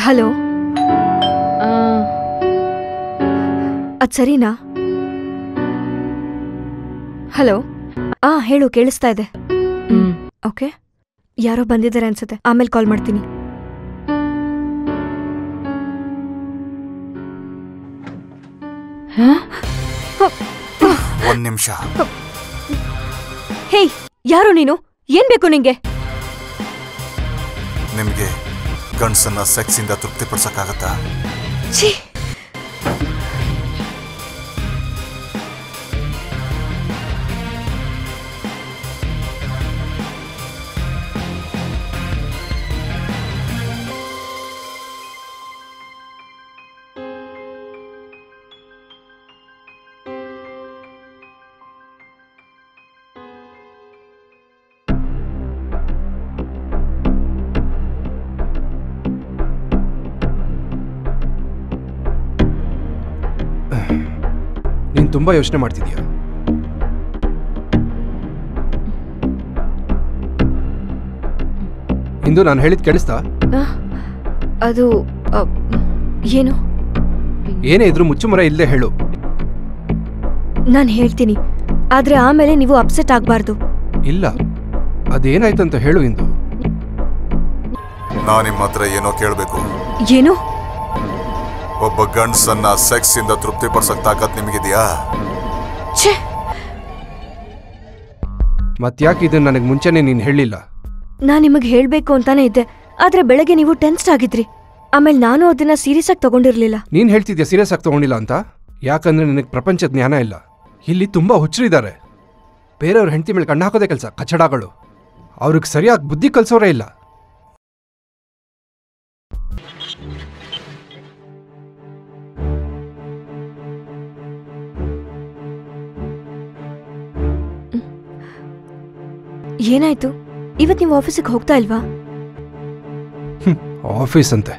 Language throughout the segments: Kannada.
ಹಲೋ, ಅದ್ ಸರಿನಾ? ಹಲೋ, ಹೇಳು, ಕೇಳಿಸ್ತಾ ಇದೆ. ಓಕೆ, ಯಾರೋ ಬಂದಿದ್ದಾರೆ ಅನ್ಸುತ್ತೆ, ಆಮೇಲೆ ಕಾಲ್ ಮಾಡ್ತೀನಿ. ಒಂದ್ ನಿಮಿಷ. ಹೇ, ಯಾರು ನೀನು? ಏನ್ ಬೇಕು ನಿಂಗೆ? ನಿಮ್ಗೆ ಗಂಡ್ಸನ್ನ ಸೆಕ್ಸಿಂದ ತೃಪ್ತಿಪಡಿಸಕ್ಕಾಗತ್ತಾ? ಛೀ, ನೀನು ತುಂಬಾ ಯೋಚನೆ ಮಾಡ್ತಿದ್ಯಾ? ಇಂದು ನಾನು ಹೇಳಿದ್ ಕೇಳಿಸ್ತಾ? ಅದು ಏನು? ಏನೇ ಇದ್ರೂ ಮುಚ್ಚುಮರ ಇಲ್ಲೇ ಹೇಳು. ನಾನು ಹೇಳ್ತೀನಿ, ಆದ್ರೆ ಆಮೇಲೆ ನೀವು ಅಪ್ಸೆಟ್ ಆಗ್ಬಾರ್ದು. ಇಲ್ಲ, ಅದೇನಾಯ್ತಂತ ಹೇಳು ಇಂದು. ನಾ ನಿಮ್ಮ ಹತ್ರ ಏನೋ ಕೇಳಬೇಕು. ಏನು? ಒಬ್ಬ ಗಂಡ್ಸನ್ನ ಸೆಕ್ಸ್ ಇಂದ ತೃಪ್ತಿಪಡಿಸಕ್ ತಾಕತ್ ನಿಮಗಿದ್ಯಾ? ಮತ್ಯಾಕೆ ಇದನ್ನ ನನಗೆ ಮುಂಚೆನೆ ನೀನು ಹೇಳಿಲ್ಲ? ನಾನ್ ನಿಮಗೆ ಹೇಳ್ಬೇಕು ಅಂತಾನೆ ಇದ್ದೆ, ಆದ್ರೆ ಬೆಳಗ್ಗೆ ನೀವು ಟೆನ್ಸ್ಡ್ ಆಗಿದ್ರಿ. ಆಮೇಲೆ ನಾನು ಅದನ್ನ ಸೀರಿಯಸ್ ಆಗಿ ತಗೊಂಡಿರ್ಲಿಲ್ಲ. ನೀನ್ ಹೇಳ್ತಿದ್ಯಾ ಸೀರಿಯಸ್ ಆಗಿ ತಗೊಂಡಿಲ್ಲ ಅಂತ? ಯಾಕಂದ್ರೆ ನಿನಗೆ ಪ್ರಪಂಚದ ಜ್ಞಾನ ಇಲ್ಲ. ಇಲ್ಲಿ ತುಂಬಾ ಹುಚ್ಚರಿದ್ದಾರೆ. ಬೇರೆಯವ್ರ ಹೆಂಡತಿ ಮೇಲೆ ಕಣ್ಣು ಹಾಕೋದೇ ಕೆಲಸ, ಕಚಡಗಳು. ಅವ್ರಿಗೆ ಸರಿಯಾಗಿ ಬುದ್ಧಿ ಕಲ್ಸೋರೇ ಇಲ್ಲ. ಏನಾಯ್ತು? ಇವತ್ ನೀವು ಆಫೀಸಿಗೆ ಹೋಗ್ತಾ ಇಲ್ವಾ? ಆಫೀಸ್ ಅಂತೆ.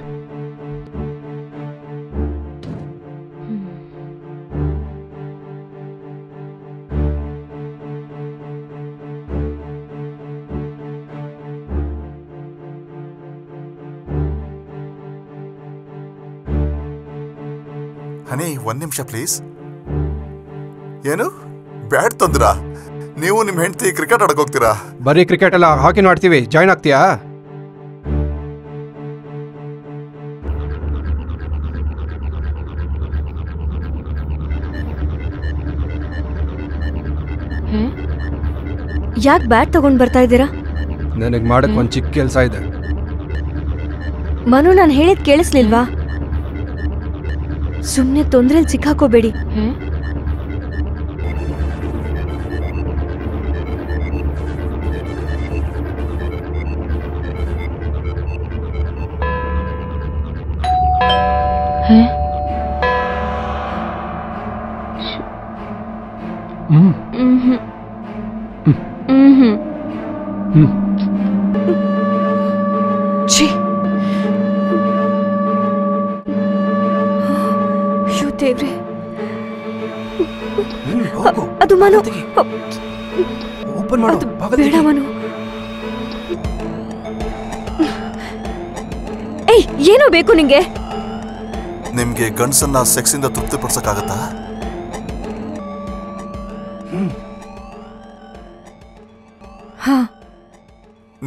ಹನಿ, ಒಂದ್ ನಿಮಿಷ ಪ್ಲೀಸ್. ಏನು ಬ್ಯಾಟ್ ತಂದ್ರಾ? ನೀವು ನಿಮ್ ಹೆಂಡತಿ ಕ್ರಿಕೆಟ್ ಆಡಕ್ ಹೋಗ್ತೀರಾ? ಬರೀ ಕ್ರಿಕೆಟ್ ಅಲ್ಲ, ಹಾಕಿನೂ ಆಡ್ತೀವಿ. ಜಾಯ್ನ್ ಆಗ್ತೀಯಾ? ಯಾಕೆ ಬ್ಯಾಟ್ ತಗೊಂಡ್ ಬರ್ತಾ ಇದ್ದೀರಾ? ನನಗೆ ಮಾಡಕ್ ಒಂದ್ ಚಿಕ್ಕ ಕೆಲಸ ಇದೆ. ಮನು, ನಾನು ಹೇಳಿದ್ ಕೇಳಿಸ್ಲಿಲ್ವಾ? ಸುಮ್ನೆ ತೊಂದ್ರೆಲ್ ಸಿಕ್ಕಾಕೋಬೇಡಿ. ದೇವ್ರೆ, ಅದು ಮನು. ಬೇಡ ಮನು. ಏಯ್, ಏನೋ ಬೇಕು ನಿಂಗೆ? ನಿಮ್ಗೆ ಗಂಡ್ಸನ್ನ ಸೆಕ್ಸ್ ಇಂದ ತೃಪ್ತಿಪಡಿಸಕ್ಕಾಗತ್ತಾ?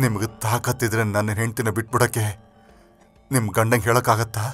ನಿಮ್ಗೆ ತಾಕತ್ತಿದ್ರೆ ನನ್ನ ಹೆಂಡತಿನ ಬಿಟ್ಬಿಡಕ್ಕೆ ನಿಮ್ ಗಂಡಂಗೆ ಹೇಳಕ್ಕಾಗತ್ತಾ?